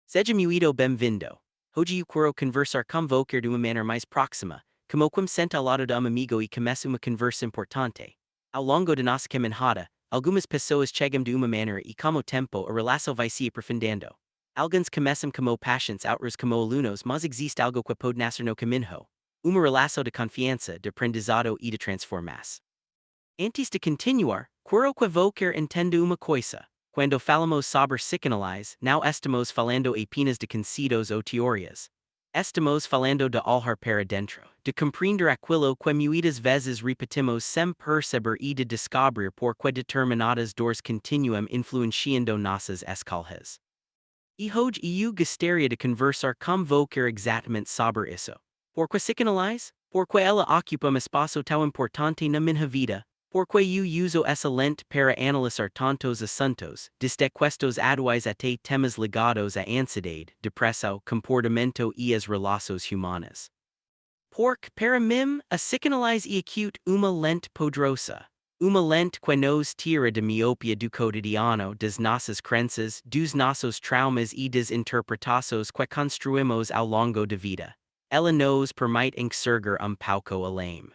Seja muito bem-vindo. Hoje eu quero conversar com você de uma maneira mais próxima, como quem senta ao lado de amigo e começa uma conversa importante. Ao longo de nossa caminhada, algumas pessoas chegam de uma maneira e com o tempo a relação vai se aprofundando. Alguns começam como pacientes, outros como alunos, mas existe algo que pode nascer no caminho. Uma relação de confiança, de aprendizado e de transformação. Antes de continuar, quero que você entenda uma coisa. Quando falamos sobre psicanálise, não estamos falando apenas de conceitos ou teorias. Estamos falando de olhar para dentro, de compreender aquilo que muitas vezes repetimos sem perceber e de descobrir por que determinadas dores continuam influenciando nossas escolhas. E hoje eu gostaria de conversar com você exatamente sobre isso. Por que psicanálise? Porque ela ocupa espaço tão importante na minha vida. Porque eu uso essa lente para analisar tantos assuntos, desde questos atuais até temas ligados à ansiedade, depressão, comportamento e as relações humanas. Porque, para mim, a psicanálise é acute uma lente poderosa. Uma lente que nos tira da miopia do cotidiano, das nossas crenças, dos nossos traumas e das interpretações que construímos ao longo da vida. Ela nos permite enxergar pouco além.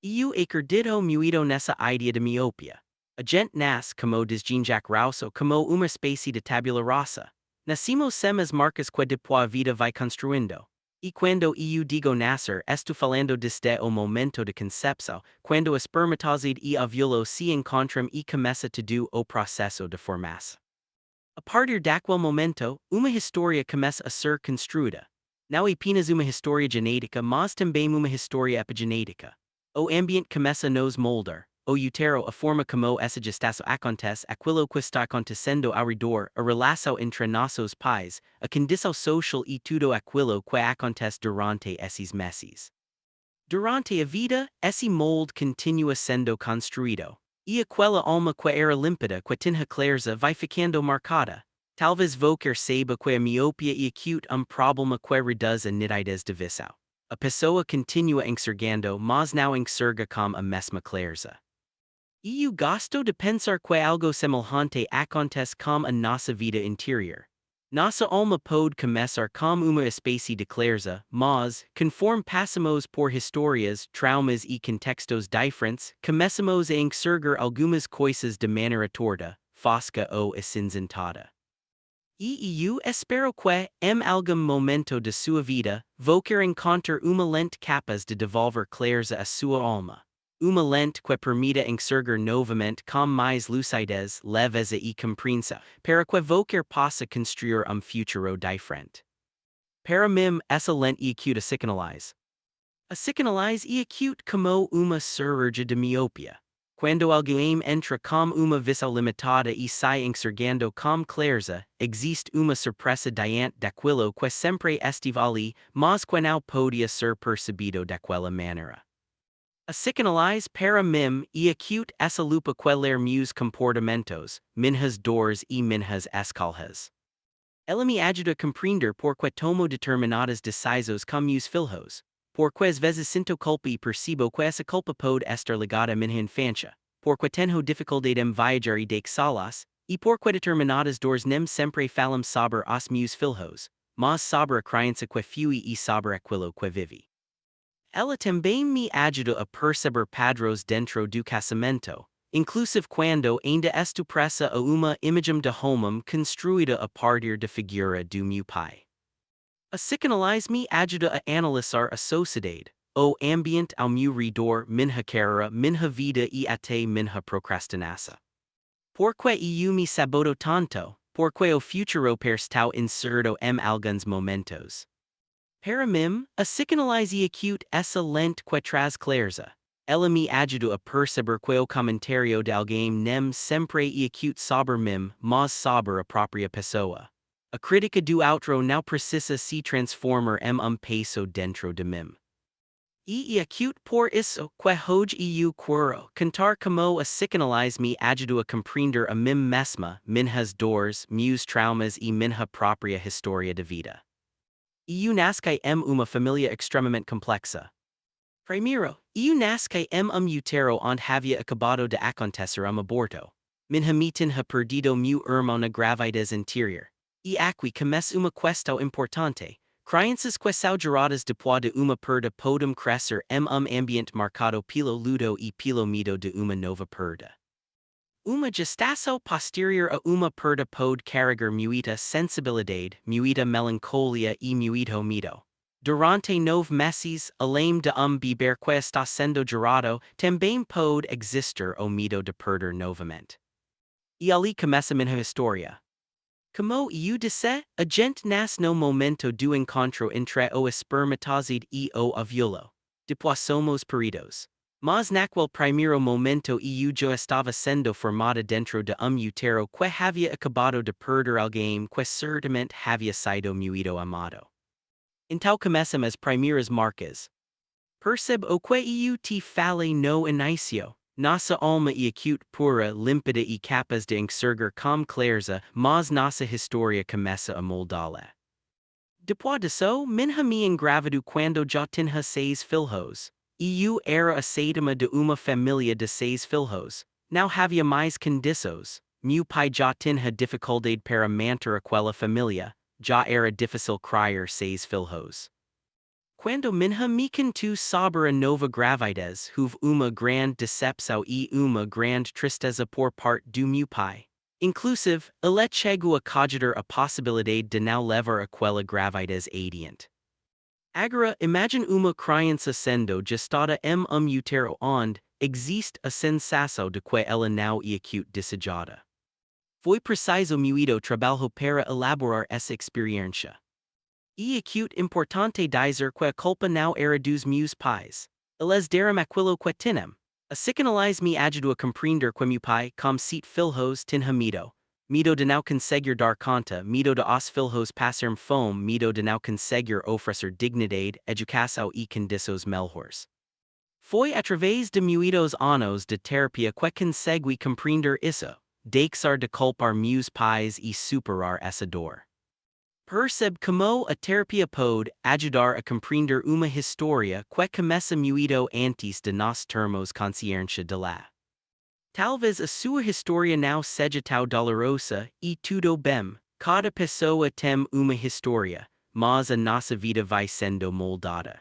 Eu acredito muito nessa ideia de miopia. A gente nasce como diz Jean-Jacques Rousseau como uma espécie de tabula rasa. Nascimos sem as marcas que depois a vida vai construindo. E quando eu digo nascer, estou falando desde o momento de concepção, quando o espermatozoide e óvulo se encontram e começa todo o processo de formação. A partir daquele momento, uma história começa a ser construída. Não apenas uma história genética, mas também uma história epigenética. O ambiente começa a nos moldar. O útero, a forma como essa gestação acontece, aquilo que está acontecendo ao redor, a relação entre nossos pais, a condição social e tudo aquilo que acontece durante esses meses. Durante a vida, esse molde continua sendo construído. E aquela alma que era límpida que tinha clareza vai ficando marcada. Talvez você saiba que a miopia é acute problema que reduz a nitidez de visão. A pessoa continua enxergando, mas não enxerga com a mesma clareza. E eu gosto de pensar que algo semelhante acontece com a nossa vida interior. Nossa alma pode começar como uma espécie de clareza, mas, conforme passamos por histórias, traumas e contextos diferentes, começamos a enxergar algumas coisas de maneira torta, fosca ou acinzentada. E eu espero que, em algum momento de sua vida, você encontre uma lente capaz de devolver clareza à sua alma. Uma lente que permita enxergar novamente com mais lucidez, leveza e compreensão, para que você possa construir futuro diferente. Para mim, essa lente é acute a psicanálise. A psicanálise é acute como uma cirurgia de miopia. Quando alguém entra com uma visão limitada e sai enxergando com clareza, existe uma surpresa diante daquilo que sempre estive ali, mas que não podia ser percebido daquela maneira. A psicanálise para mim é acute essa lupa que ler meus comportamentos, minhas dores e minhas escolhas. Ela me ajuda a compreender por que tomo determinadas decisões com meus filhos. Porque às vezes sinto culpa e percebo que essa culpa pode estar ligada à minha infância, porque tenho dificuldade em viajar e deixá-las, e porque determinadas dores nem sempre falam sobre os meus filhos, mas sobre a criança que fui e sobre aquilo que vivi. Ela também me ajuda a perceber padrões dentro do casamento, inclusive quando ainda estou presa a uma imagem de homem construída a partir da figura do meu pai. A psicanálise me ajuda a analisar a sociedade, o ambiente ao meu redor, minha carreira, minha vida e até minha procrastinação. Porque eu me saboto tanto, porque o futuro parece tão incerto em alguns momentos. Para mim, a psicanálise é acute essa lente que traz clareza. Ela me ajuda a perceber que o comentário de alguém nem sempre é acute sobre mim, mas sobre a própria pessoa. A crítica do outro não precisa se transformar em peso dentro de mim. E é acute por isso que hoje eu quero contar como a psicanálise me ajuda a compreender a mim mesma, minhas dores, meus traumas e minha própria história de vida. Eu nasci em uma família extremamente complexa. Primeiro, eu nasci em útero onde havia acabado de acontecer aborto. Minha mãe tinha perdido meu irmão na gravidez anterior. e aqui começa uma questão importante. Crianças que são geradas depois de uma perda podem crescer ambiente marcado pelo luto e pelo medo de uma nova perda. Uma gestação posterior a uma perda pode carregar muita sensibilidade, muita melancolia e muito medo. Durante 9 meses, além de bebê que está sendo gerado, também pode existir o medo de perder novamente. E ali começa minha história. Como eu disse, a gente nasce no momento do encontro entre o espermatozoide e o óvulo. Depois somos paridos. Mas naquele primeiro momento eu já estava sendo formada dentro de útero que havia acabado de perder alguém que certamente havia sido muito amado. Então começam as primeiras marcas. Percebe o que eu te falei no início. Nossa alma e acute pura, límpida e capaz de enxergar com clareza, mas nossa história começa a moldá-la. Depois disso, minha mãe engravidou quando já tinha 6 filhos. Eu era a sétima de uma família de 6 filhos. Não havia mais condições. Meu pai já tinha dificuldade para manter aquela família. Já era difícil criar 6 filhos. Quando minha mãe contou sobre a nova gravidez, houve uma grande decepção e uma grande tristeza por parte do meu pai. Inclusive, ele chegou a cogitar a possibilidade de não levar aquela gravidez adiante. Agora, imagine uma criança sendo gestada útero onde existe a sensação de que ela não é acute desejada. Foi preciso muito trabalho para elaborar essa experiência. E acute importante dizer que a culpa não era dos meus pais. Eles deram aquilo que tinham. A psicanálise me ajudou a compreender que meu pai, como 7 filhos, tinha medo. Medo de não conseguir dar conta, medo de os filhos passarem fome, medo de não conseguir oferecer dignidade, educação e condições melhores. Foi através de muitos anos de terapia que consegui compreender isso, deixar de culpar meus pais e superar essa dor. Percebe como a terapia pode ajudar a compreender uma história que começa muito antes de nós termos consciência de lá. Talvez a sua história não seja tão dolorosa e tudo bem, cada pessoa tem uma história, mas a nossa vida vai sendo moldada.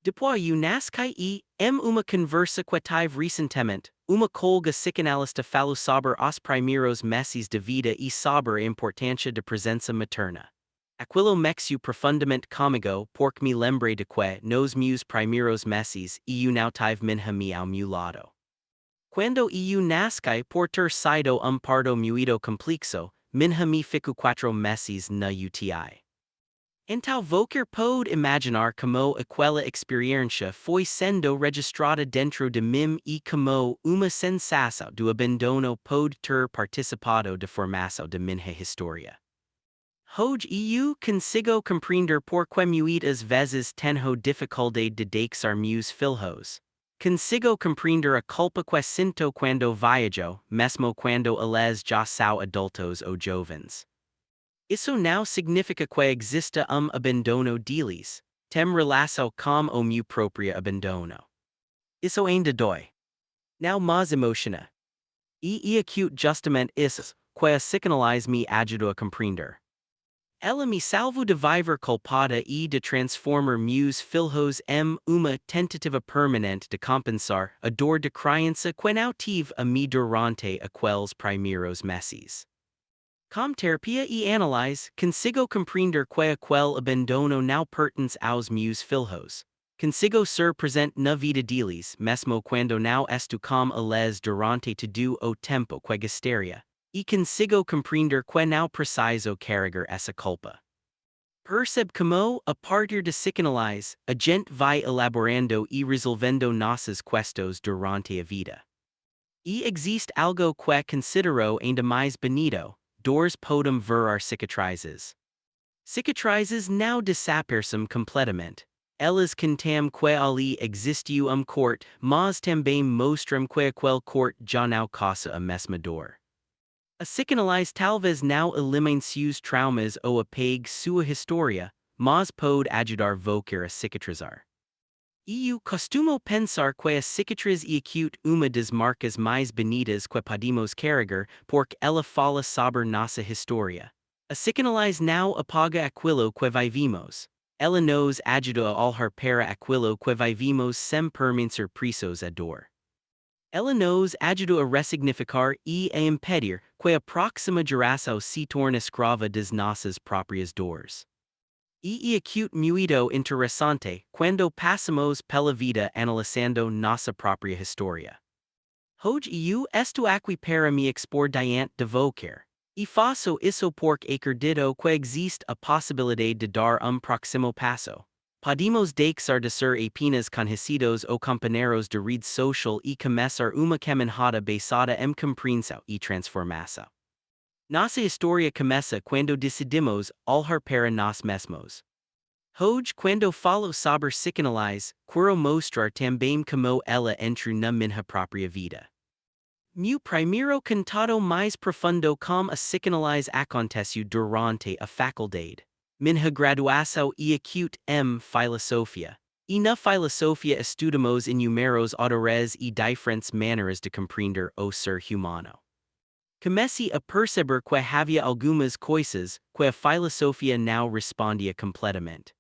Depois eu nasci e uma conversa que tive recentemente, uma colga psicanalista falou sobre os primeiros meses de vida e sobre a importância da presença materna. Aquilo mexeu profundamente comigo porque me lembrei de que, nos meus primeiros meses, eu não tive minha mãe ao meu lado. Quando eu nasci por ter sido parto muito complexo, minha mãe ficou 4 meses na UTI. Então qualquer pode imaginar como aquela experiência foi sendo registrada dentro de mim e como uma sensação do abandono pode ter participado da formação de minha história. Hoje eu consigo compreender por que muitas vezes tenho dificuldade de deixar meus filhos. Consigo compreender a culpa que sinto quando viajo, mesmo quando eles já são adultos ou jovens. Isso não significa que exista abandono deles. Tem relação com o meu próprio abandono. Isso ainda dói. Não mais emociona. E acute justamente isso que a psicanálise me ajudou a compreender. Ela me salvou de viver culpada e de transformar meus filhos em uma tentativa permanente de compensar a dor de criança que não tive a mim durante aqueles primeiros meses. Com terapia e análise, consigo compreender que aquele abandono não pertence aos meus filhos. Consigo ser presente na vida deles, mesmo quando não estou com eles durante todo o tempo que gostaria. E consigo compreender que não preciso carregar essa culpa. Percebe como, a partir de psicanálise, a gente vai elaborando e resolvendo nossas questões durante a vida. E existe algo que considero ainda mais bonito, dores podem virar cicatrizes. Cicatrizes não desaparecem completamente. Elas contêm que ali existiu corte, mas também mostram que aquele corte já não causa a mesma dor. A psicanálise talvez não elimine seus traumas ou apague sua história, mas pode ajudar a cicatrizar. Eu costumo pensar que a cicatriz é acute uma das marcas mais bonitas que podemos carregar porque ela fala sobre nossa história. Asicanalize now apaga aquilo que vivimos. Ela nos ajuda a olhar para aquilo que vivimos sem permanecer presos à dor. Ela nos ajuda a ressignificar e a impedir que a próxima geração se torne escrava das nossas próprias dores. E acute muito interessante quando passamos pela vida analisando nossa própria história. Hoje eu estou aqui para me expor diante de vocês. E faço isso porque acredito que existe a possibilidade de dar próximo passo. Podemos deixar de ser apenas conhecidos ou companheiros de rede social e começar uma caminhada basada em compreensão e transformação. Nossa história começa quando decidimos olhar para nós mesmos. Hoje, quando falo sobre psicanálise, quero mostrar também como ela entrou na minha própria vida. Meu primeiro contato mais profundo com a psicanálise aconteceu durante a faculdade. Minha graduação e acute filosofia. E na filosofia estudamos inúmeros autores e diferentes maneiras de compreender o ser humano. Comecei a perceber que havia algumas coisas que a filosofia não respondia completamente.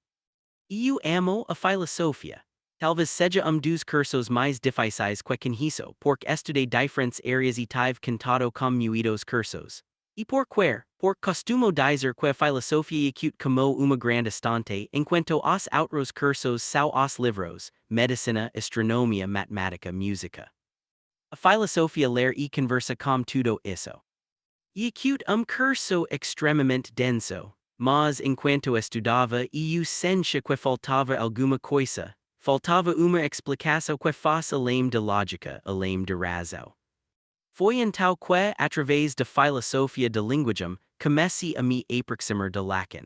Eu amo a filosofia. Talvez seja dos cursos mais difíceis que conheço, porque estudei diferentes áreas e tive contato com muitos cursos. E porque costumo dizer que a filosofia acute como uma grande estante, enquanto os outros cursos são os livros, medicina, astronomia, matemática, música. A filosofia ler e conversa com tudo isso. E acute curso extremamente denso, mas enquanto estudava eu sentia que faltava alguma coisa. Faltava uma explicação que fosse além da lógica, além da razão. Foi então que, através da filosofia da linguagem, comecei a me aproximar de Lacan.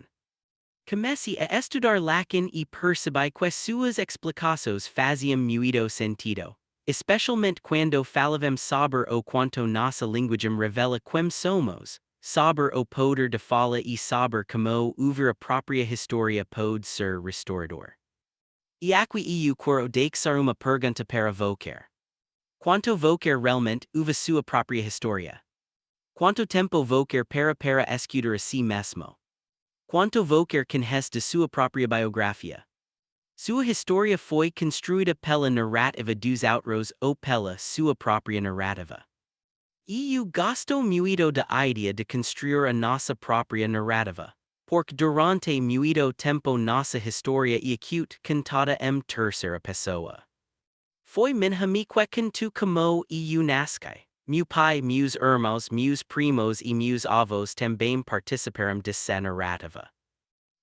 Comecei a estudar Lacan e percebi que suas explicações faziam muito sentido, especialmente quando falávamos sobre o quanto nossa linguagem revela quem somos, sobre o poder de fala e sobre como ouvir a própria história pode ser restaurador. E aqui eu quero deixar uma pergunta para vocês. Quanto vocês realmente ouvem sua própria história? Quanto tempo vocês para escutar a si mesmo? Quanto vocês conhecem de sua própria biografia? Sua história foi construída pela narrativa dos outros ou pela sua própria narrativa? E eu gosto muito da ideia de construir a nossa própria narrativa. Porque durante muito tempo nossa história e acute contada em terceira pessoa. Foi minha me que contou como eu nasci. Meu pai, meus irmãos, meus primos e meus avós também participaram dessa narrativa.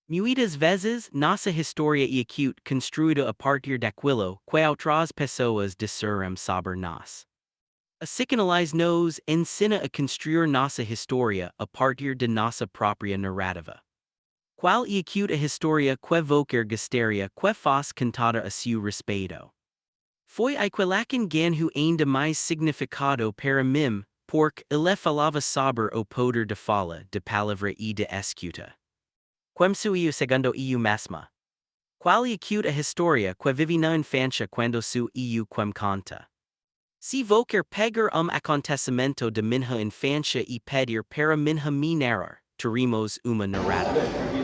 Muitas vezes, nossa história e acute construída a partir daquilo que outras pessoas disseram sobre nós. A psicanálise nos ensina a construir nossa história a partir de nossa própria narrativa. Qual e acute a história que vocês gostaria que fosse contada a seu respeito? Foi Lacan ganhou ainda mais significado para mim, porque ele falava sobre o poder de fala, de palavra e de escuta. Como sou eu segundo eu mesma? Qual e acute a história que vivi na infância quando sou eu quem conta? Se vocês pegar acontecimento de minha infância e pedir para minha me narrar, teremos uma narrativa.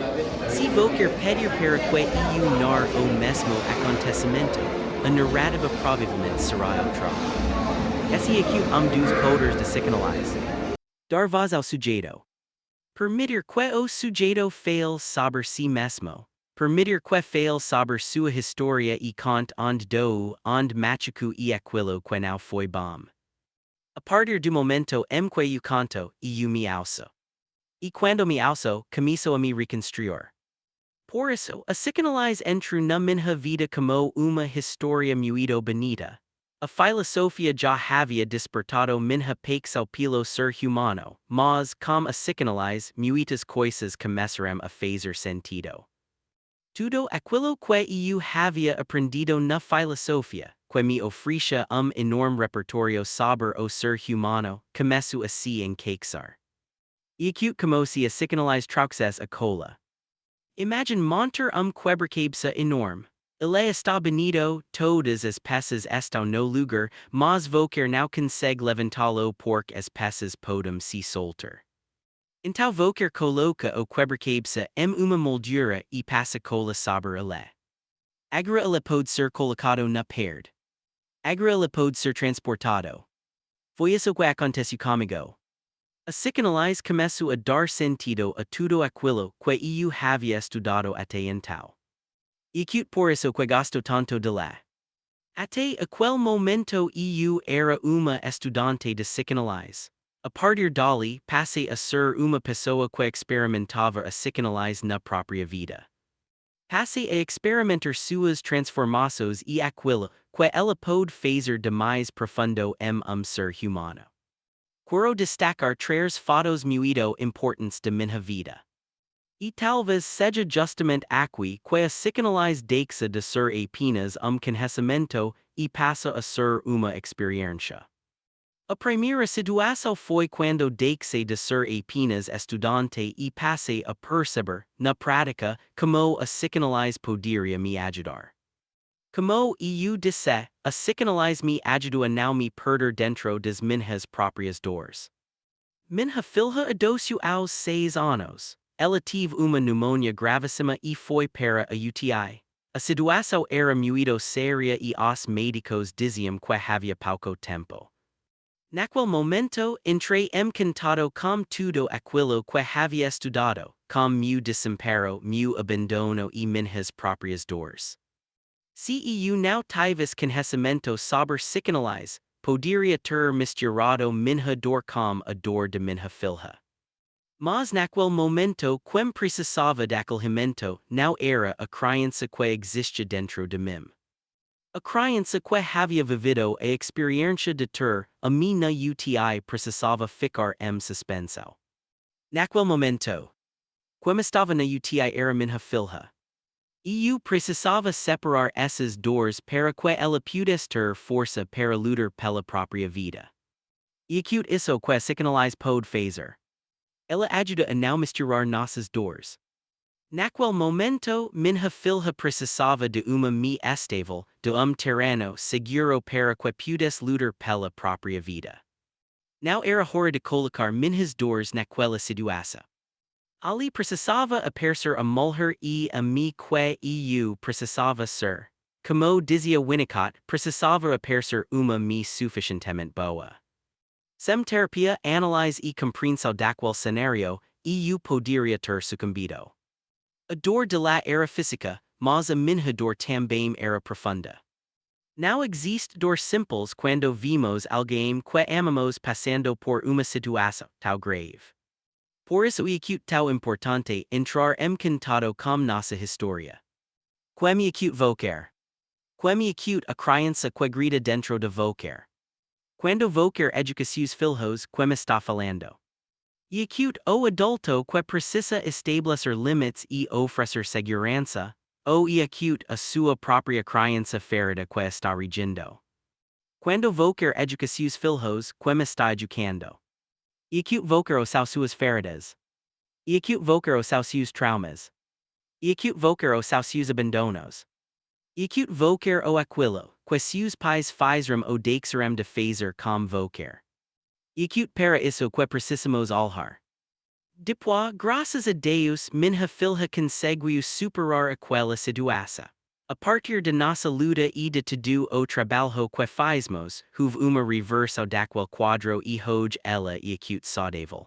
Se vocês pedir para que eu narre o mesmo acontecimento, a narrativa provavelmente será outra. Esse aqui dos poderes de psicanálise. Dar voz ao sujeito. Permitir que o sujeito fale sobre si mesmo. Permitir que fale sobre sua história e conte onde do, onde machucou e aquilo que não foi bom. A partir do momento em que eu conto, eu me ouço. E quando me ouço, começo a me reconstruir. Por isso, a psicanálise entrou na minha vida como uma história muito bonita. A filosofia já havia despertado minha paixão pelo ser humano, mas, com a psicanálise, muitas coisas começaram a fazer sentido. Tudo aquilo que eu havia aprendido na filosofia, que me oferecia enorme repertório sobre o ser humano, começou a se encaixar. E acute como se a psicanálise trouxesse a cola. Imagine montar quebra-cabeça enorme. Ele está bonito, todas as peças estão no lugar, mas vocês não conseguem levantá-lo porque as peças podem se soltar. Intau vocer coloca o quebrcabsa uma moldura e passa cola saber ele. Agora ele pode ser colocado na perde. Agora ele pode ser transportado. Foi isso que aconteceu comigo. A psicanálise começou a dar sentido a tudo aquilo que eu havia estudado até então. E que por isso que gosto tanto de lá. Até aquele momento eu era uma estudante de psicanálise. A partir dali, passei a ser uma pessoa que experimentava a psicanálise na própria vida. Passei a experimentar suas transformações e aquilo que ela pode fazer de mais profundo ser humano. Quero destacar três fatos muito importantes de minha vida. E talvez seja justamente aqui que a psicanálise deixa de ser apenas conhecimento e passa a ser uma experiência. A primeira situação foi quando deixei de ser apenas estudante e passei a perceber, na prática, como a psicanálise poderia me ajudar. Como eu disse, a psicanálise me ajudou a não me perder dentro das minhas próprias dores. Minha filha adoeceu aos 6 anos. Ela teve uma pneumonia gravíssima e foi para a UTI. A situação era muito séria e os médicos diziam que havia pouco tempo. Naquele momento, entrei encantado com tudo aquilo que havia estudado, com meu desespero, meu abandono e minhas próprias dores. Se eu não tivesse conhecimento sobre psicanálise, poderia ter misturado minha dor com a dor de minha filha. Mas naquele momento, quem precisava daquele remendo não era a criança que existe dentro de mim. A criança que havia vivido a experiência de ter a minha UTI precisava ficar suspenso. Naquele momento, quem estava na UTI era minha filha. Eu precisava separar essas dores para que ela pudesse ter força para lutar pela própria vida. E acute isso que a psicanálise pode fazer. Ela ajuda a não misturar nossas dores. Naquele momento, minha filha precisava de uma me estável, de terreno seguro para que pudesse lutar pela própria vida. Não era hora de colocar minhas dores naquela situação. Ali precisava aparecer a mulher e a mim que eu precisava ser. Como dizia Winnicott, precisava aparecer uma me suficientemente boa. Sem terapia, análise e compreensão daquele cenário, eu poderia ter sucumbido. A dor de lá era física, mas a minha dor também era profunda. Não existe dor simples quando vimos alguém que amamos passando por uma situação tão grave. Por isso é acute tão importante entrar encantado com nossa história. Quem acute vocer. Quem acute a criança que grita dentro de vocer. Quando vocer educa seus filhos, quem está falando. E acute o adulto que precisa estabelecer limites e oferecer segurança, ou e acute a sua própria criança ferida que está regindo. Quando vocer educa seus filhos, quem está educando. E acute vocer os suas feridas. E acute vocer os seus traumas. E acute vocer os seus abandonos. E acute vocer o aquilo, que seus pais fizeram ou deixaram de fazer com vocer. E acute para isso que precisamos olhar. Depois, graças a Deus, minha filha conseguiu superar aquela situação. A partir de nossa luta e de todo o trabalho que fazemos, houve uma reversão daquele quadro e hoje ela é acute saudável.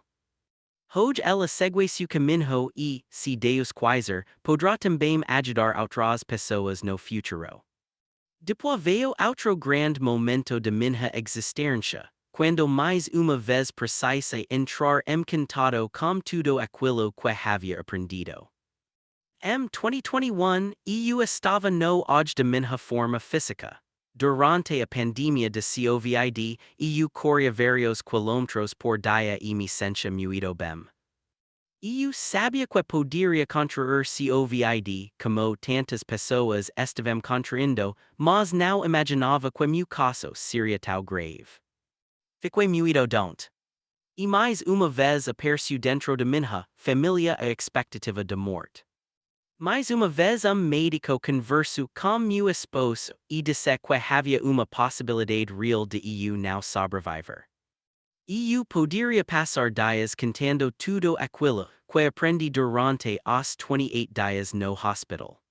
Hoje ela segue seu caminho e, se Deus quiser, poderá também ajudar outras pessoas no futuro. Depois veio outro grande momento de minha existência, quando mais uma vez precisei entrar encantado com tudo aquilo que havia aprendido. Em 2021, eu estava no auge de minha forma física. Durante a pandemia de COVID, eu corria vários quilômetros por dia e me sentia muito bem. Eu sabia que poderia contrair COVID, como tantas pessoas estavam contraindo, mas não imaginava que meu caso seria tão grave. Fiquei muito doente. E mais uma vez apareceu dentro de minha família a expectativa de morte. Mais uma vez médico conversou com meu esposo e disse que havia uma possibilidade real de eu não sobreviver. Eu poderia passar dias cantando tudo aquilo que aprendi durante os 28 dias no hospital.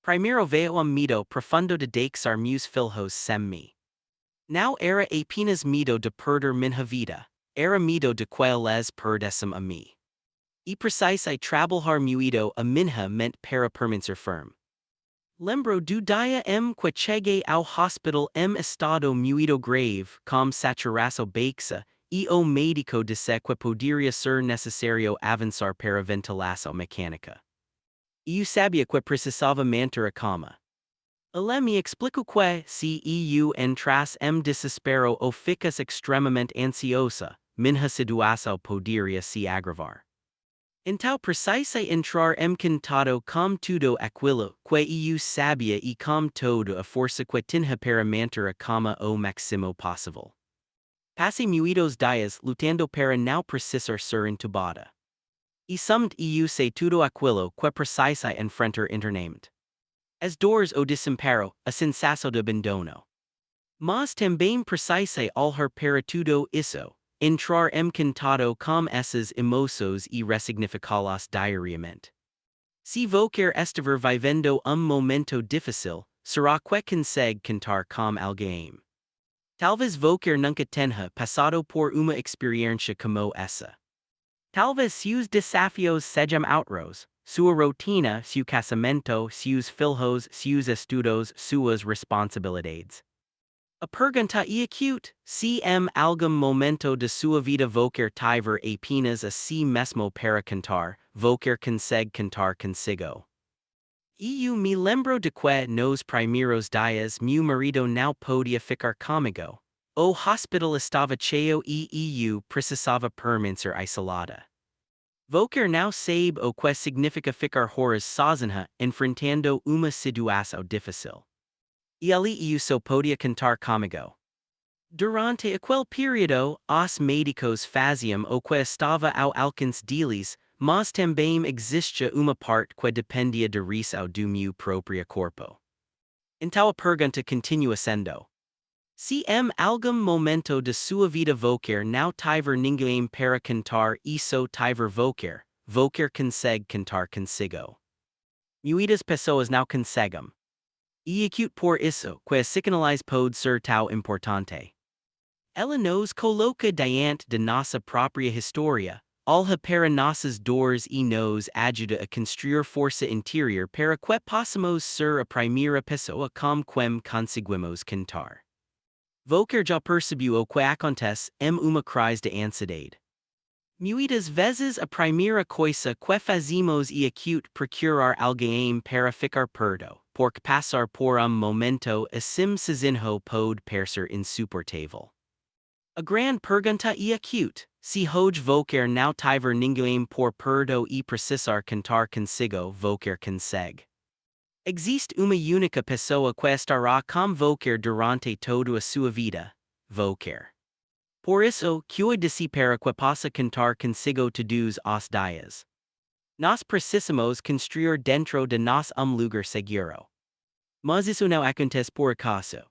Primeiro veio medo profundo de deixar meus filhos sem mim. Não era apenas medo de perder minha vida, era medo de que eles perdessem a mim. E precisei trabalhar muito a minha mente para permanecer firme. Lembro do dia que cheguei ao hospital estado muito grave com saturação baixa, e o médico disse que poderia ser necessário avançar para ventilação mecânica. Eu sabia que precisava manter a calma. Ele me explicou que, se eu entrasse desespero ou ficasse extremamente ansiosa, minha situação poderia se agravar. Então precisei entrar contato com tudo aquilo que eu sabia e com toda a força que tinha para manter a calma o máximo possível. Passei muitos dias lutando para não precisar ser entubada. E somente eu sei tudo aquilo que precisei enfrentar internamente. As dores o desespero, a sensação de abandono. Mas também precisei olhar para tudo isso, entrar contato com essas emoções e ressignificá-las diariamente. Se você estiver vivendo momento difícil, será que consegue cantar com alguém. Talvez você nunca tenha passado por uma experiência como essa. Talvez seus desafios sejam outros, sua rotina, seu casamento, seus filhos, seus estudos, suas responsabilidades. A pergunta é acute, se algum momento de sua vida você tiver apenas a si mesmo para cantar, você consegue cantar consigo. Eu me lembro de que nos primeiros dias meu marido não podia ficar comigo. O hospital estava cheio e eu precisava permanecer isolada. Você não sabe o que significa ficar horas sozinha enfrentando uma situação difícil. E ali eu só podia cantar comigo. Durante aquele período, os médicos faziam o que estava ao alcance deles, mas também existia uma parte que dependia de risco do meu próprio corpo. Então a pergunta continua sendo: se algum momento de sua vida você não tiver ninguém para cantar e só tiver você consegue cantar consigo. Muitas pessoas não conseguem. E acute por isso que a psicanálise pode ser tão importante. Ela nos coloca diante de nossa própria história, olha para nossas dores e nos ajuda a construir força interior para que possamos ser a primeira pessoa com quem conseguimos cantar. Você já percebeu o que acontece uma crise de ansiedade. Muitas vezes a primeira coisa que fazemos é acute procurar alguém para ficar perto, porque passar por momento assim sozinho pode parecer insuportável. A grande pergunta é acute, se hoje você não tiver ninguém por perto e precisar cantar consigo, você consegue. Existe uma única pessoa que estará com você durante toda a sua vida, você. Por isso, cuide de si para que possa cantar consigo todos os dias. Nós precisamos construir dentro de nós lugar seguro. Mas isso não acontece por acaso.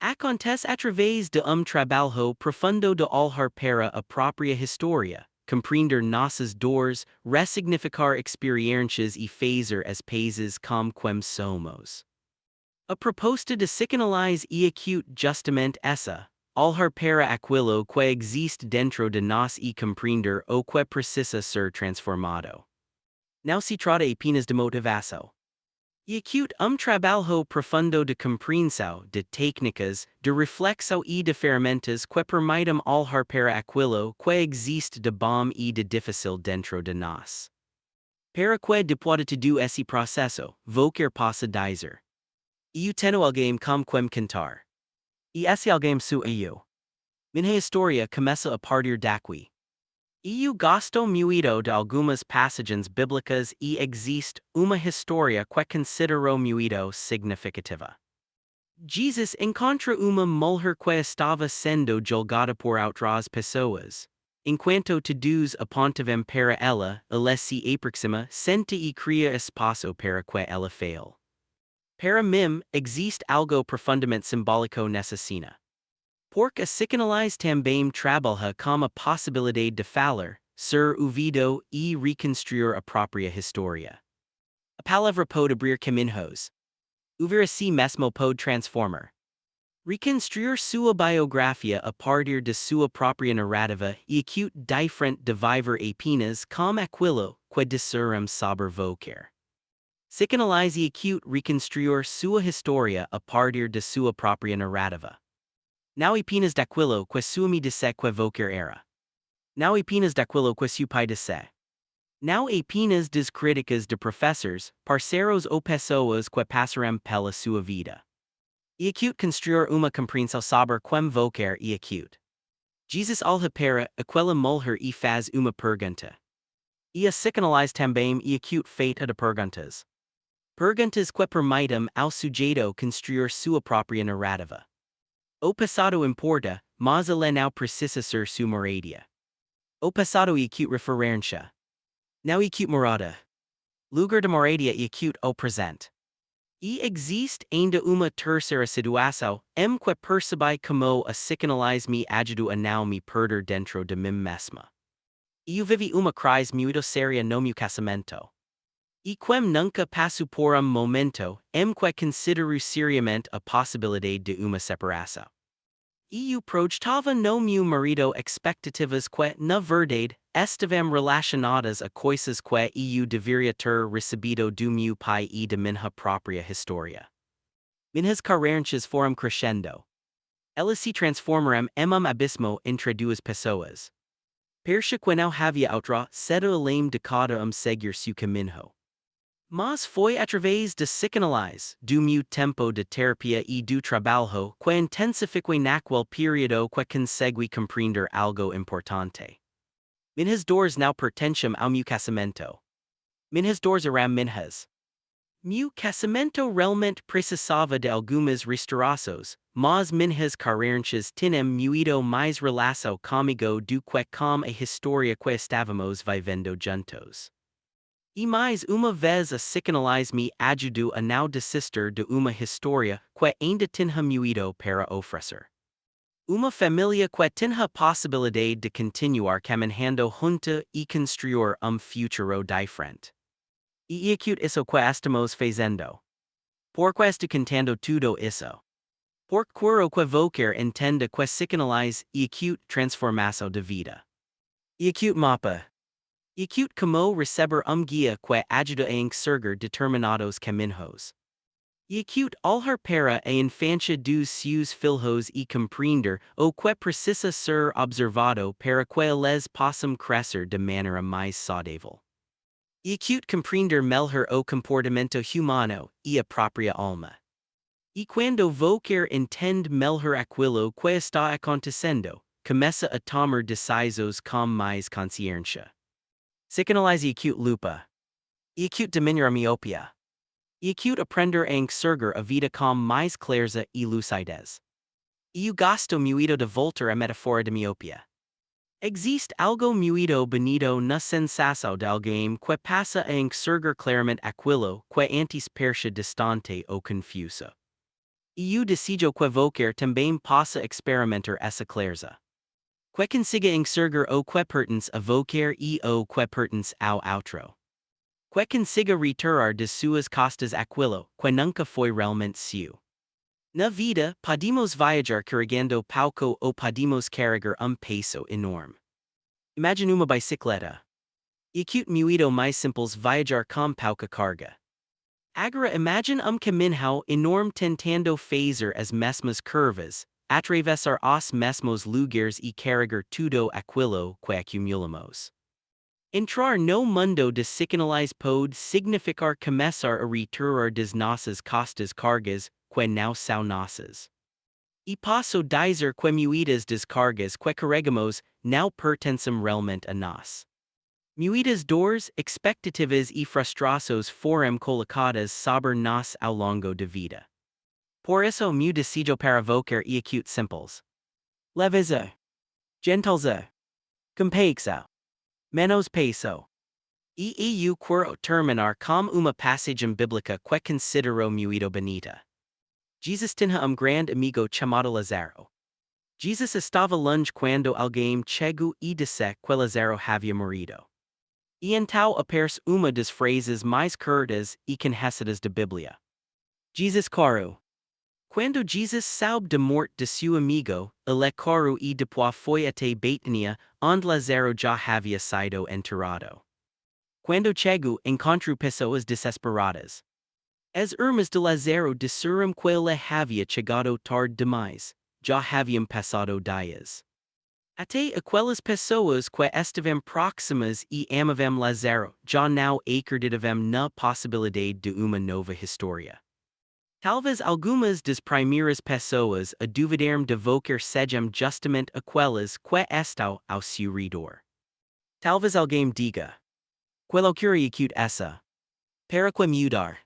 Acontece através de trabalho profundo de olhar para a própria história, compreender nossas dores, ressignificar experiências e fazer as pazes com quem somos. A proposta de psicanálise é acute justamente essa. Olhar para aquilo que existe dentro de nós e compreender o que precisa ser transformado. Não se trata apenas de motivação. E acute trabalho profundo de compreensão, de técnicas, de reflexão e de ferramentas que permitem olhar para aquilo que existe de bom e de difícil dentro de nós. Para que depois de todo esse processo, você possa dizer: eu tenho alguém com quem cantar. E esse alguém sou eu. Minha história começa a partir daqui. Eu gosto muito de algumas passagens bíblicas e existe uma história que considero muito significativa. Jesus encontra uma mulher que estava sendo julgada por outras pessoas. Enquanto todos apontavam para ela, ela se aproxima, senta e cria espaço para que ela fale. Para mim, existe algo profundamente simbólico nessa cena. Pork a psicanalize também trabalha com a possibilidade de falar, ser ouvido e reconstruir a própria história. A palavra pode abrir caminhos. Ouvir si mesmo pode transformar. Reconstruir sua biografia a partir de sua própria narrativa e acute diferente de viver apenas com aquilo que disseramos sobre vocar. Psicanálise acute reconstruir sua história a partir de sua própria narrativa. Não apenas daquilo que sua me disse que vocar era. Não apenas daquilo que seu pai disse. Não apenas das críticas de professores, parceiros ou pessoas que passaram pela sua vida. E acute construir uma compreensão sobre como vocar e acute. Jesus olha para aquela mulher e faz uma pergunta. E a psicanálise também e acute feita de perguntas. Perguntas que permitem ao sujeito construir sua própria narrativa. O passado importa, mas ele não precisa ser sua moradia. O passado e acute referência. Não acute morada. Lugar de moradia e acute o presente. E existe ainda uma terceira situação, que percebe como a psicanálise me ajuda a não me perder dentro de mim mesma. Eu vivi uma crise muito séria no meu casamento. E quem nunca passou por momento, que considero seriamente a possibilidade de uma separação. E eu projetava no meu marido expectativas que, na verdade, estavam relacionadas a coisas que eu deveria ter recebido do meu pai e de minha própria história. Minhas carências foram crescendo. Elas se transformaram em abismo entre duas pessoas. Percha que não havia outra, cedo além de cada seguir seu caminho. Mas foi através da psicanálise, do meu tempo de terapia e do trabalho que intensifiquei naquele período que consegui compreender algo importante. Minhas dores não pertencem ao meu casamento. Minhas dores eram minhas. Meu casamento realmente precisava de algumas restaurações, mas minhas carências tinham muito mais relação comigo do que com a história que estávamos vivendo juntos. E mais uma vez a psicanálise me ajudou a não desistir de uma história que ainda tinha muito para oferecer. Uma família que tinha a possibilidade de continuar caminhando junta e construir futuro diferente. E acute isso que estamos fazendo. Por que estou contando tudo isso? Por quero que vocar entenda que psicanálise e acute transformação de vida. E acute mapa. Acute como receber guia que ajuda a enxergar determinados caminhos. E acute olhar para a infância dos seus filhos e compreender o que precisa ser observado para que eles possam crescer de maneira mais saudável. E acute compreender melhor o comportamento humano e a própria alma. E quando vocar entende melhor aquilo que está acontecendo, começa a tomar decisões com mais consciência. Psicanálise acute lupa. E acute diminuir a miopia. E acute aprender a enxergar a vida com mais clareza e lucidez. E eu gosto muito de voltar a metáfora de miopia. Existe algo muito bonito na sensação de alguém que passa a enxergar claramente aquilo que antes parecia distante ou confuso. E eu decido que vocar também possa experimentar essa clareza. Que consiga enxergar o que pertence a vocar e o que pertence ao outro. Que consiga retirar de suas costas aquilo que nunca foi realmente seu. Na vida, podemos viajar carregando pouco ou podemos carregar peso enorme. Imagine uma bicicleta. E acute muito mais simples viajar com pouca carga. Agora imagine caminho enorme tentando fazer as mesmas curvas, atravessar os mesmos lugares e carregar tudo aquilo que acumulamos. Entrar no mundo de psicanálise pode significar começar a retirar das nossas costas cargas que não são nossas. E posso dizer que muitas das cargas que carregamos não pertencem realmente a nós. Muitas dores, expectativas e frustrações foram colocadas sobre nós ao longo da vida. Por isso meu desejo para vocar e acute simples. Leveza. Gentileza. Compaixão. Menos peso. E eu quero terminar com uma passagem bíblica que considero muito bonita. Jesus tinha grande amigo chamado Lazaro. Jesus estava longe quando alguém chegou e disse que Lazaro havia morrido. E então aparece uma das frases mais curtas e conhecidas da Bíblia. Jesus coro. Quando Jesus soube da morte de seu amigo, ele coro e depois foi até Betânia, onde Lazaro já havia sido enterrado. Quando chegou, encontrou pessoas desesperadas. As irmãs de Lazaro disseram que ele havia chegado tarde demais, já haviam passado dias. Até aquelas pessoas que estavam próximas e amavam Lazaro já não acreditavam na possibilidade de uma nova história. Talvez algumas das primeiras pessoas a duvidaram de vocar sejam justamente aquelas que estão ao seu redor. Talvez alguém diga: "Quello que acute essa? Para que mudar?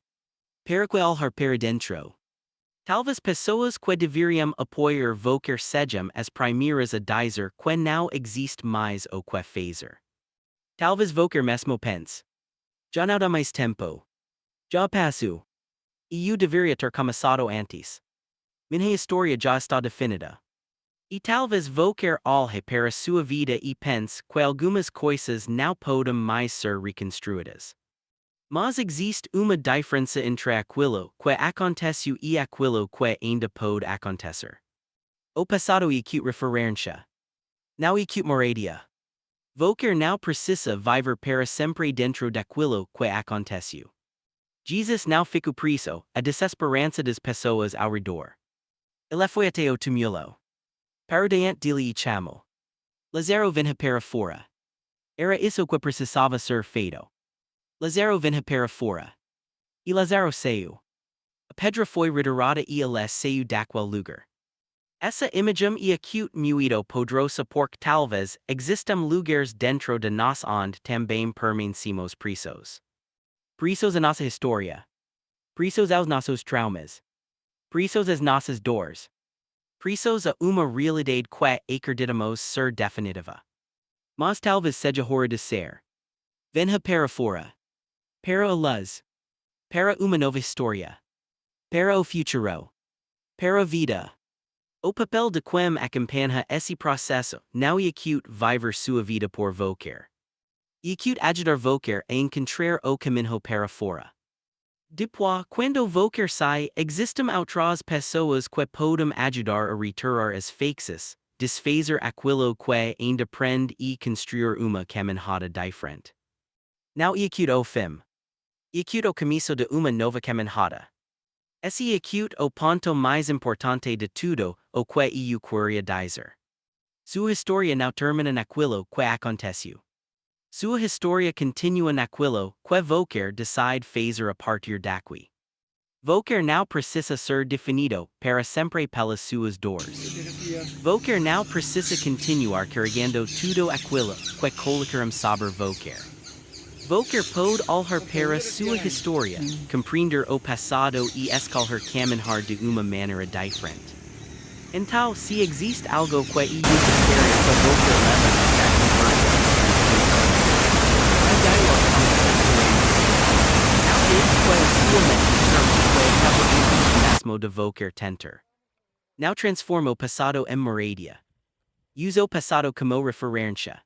Para que olhar para dentro?" Talvez pessoas que deveriam apoiar vocar sejam as primeiras a dizer que não existe mais o que fazer. Talvez vocar mesmo pense: "Já não dá mais tempo. Já passou. E eu deveria ter começado antes. Minha história já está definida." E talvez vocar olhe para sua vida e pense que algumas coisas não podem mais ser reconstruídas. Mas existe uma diferença entre aquilo que aconteceu e aquilo que ainda pode acontecer. O passado e acute referência. Não acute moradia. Vocar não precisa viver para sempre dentro daquilo que aconteceu. Jesus não ficou preso, a desesperança das pessoas ao redor. Ele foi até o túmulo. Para diante dele e chamou: "Lazaro, vinha para fora." Era isso que precisava ser feito. Lazaro vinha para fora. E Lazaro saiu. A pedra foi retirada e ele saiu daquele lugar. Essa imagem e acute muito poderosa porque talvez existam lugares dentro de nós onde também permanecemos presos. Presos a nossa história. Presos aos nossos traumas. Presos às nossas dores. Presos a uma realidade que acreditamos ser definitiva. Mas talvez seja hora de ser. Venha para fora. Para a luz. Para uma nova história. Para o futuro. Para a vida. O papel de quem acompanha esse processo não é acute viver sua vida por vocar. E acute ajudar vocar a encontrar o caminho para fora. Depois, quando vocar sai, existem outras pessoas que podem ajudar a retirar as faixas, desfazer aquilo que ainda prende e construir uma caminhada diferente. Não é acute o fim. É acute o começo de uma nova caminhada. Esse é acute o ponto mais importante de tudo o que eu queria dizer. Sua história não termina naquilo que aconteceu. Sua história continua naquilo que vocar decide fazer a partir daqui. Vocar não precisa ser definido para sempre pelas suas dores. Vocar não precisa continuar carregando tudo aquilo que colocaram sobre vocar. Vocar pode olhar para sua história, compreender o passado e escolher caminhar de uma maneira diferente. Então, se existe algo que eu gostaria que vocar leva a conversa, a diálogo não é que sua mente o mesmo de vocar tentar. Não transforma o passado em moradia. Use o passado como referência.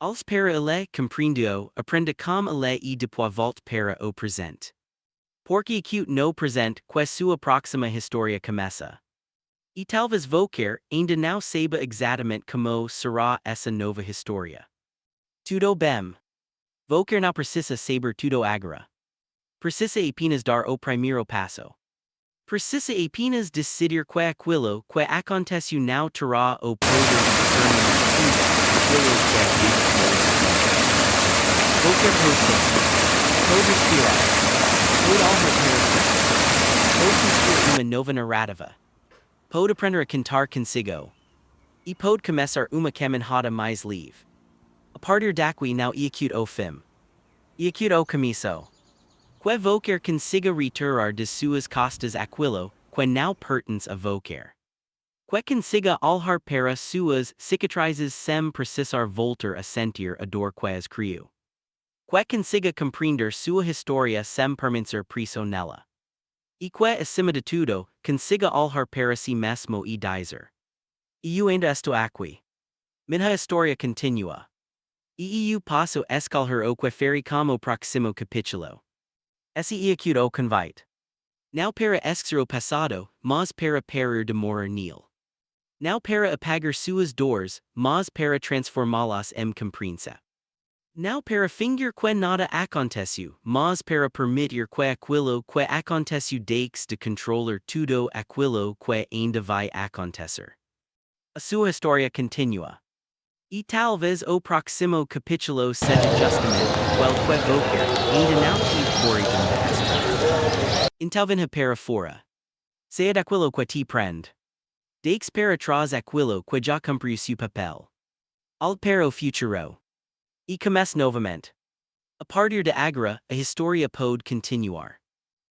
Als para ele compreendeu, aprenda como ele e depois volte para o presente. Porque acute no presente que sua próxima história começa. E talvez vocar ainda não saiba exatamente como será essa nova história. Tudo bem. Vocar não precisa saber tudo agora. Precisa apenas dar o primeiro passo. Precisa apenas decidir que aquilo que aconteceu não terá o poder de aquilo que Vocar pode respirar. Pode olhar para frente. Pode construir uma nova narrativa. Pode aprender a cantar consigo. E pode começar uma caminhada mais livre. A partir daqui não é acute o fim. É acute o começo. Que vocar consiga retirar de suas costas aquilo que não pertence a vocar. Que consiga olhar para suas cicatrizes sem precisar voltar a sentir a dor que as criou. Que consiga compreender sua história sem permanecer preso nela. E que, acima de tudo, consiga olhar para si mesmo e dizer: Eu ainda estou aqui. Minha história continua. E eu passo escolher o que farei como próximo capítulo. Esse é o convite. Não para esquecer o passado, mas para parar de morar nele. Não para apagar suas dores, mas para transformá-las em compreensão. Não para fingir que nada aconteceu, mas para permitir que aquilo que aconteceu deixe de controlar tudo aquilo que ainda vai acontecer. A sua história continua. E talvez o próximo capítulo seja justamente quel que voquer ainda não tive coragem de escrever. Então venha para fora. Saia daquilo que te prende. Deixe para trás aquilo que já cumpriu seu papel. Olhe para o futuro. E comece novamente. A partir de agora, a história pode continuar.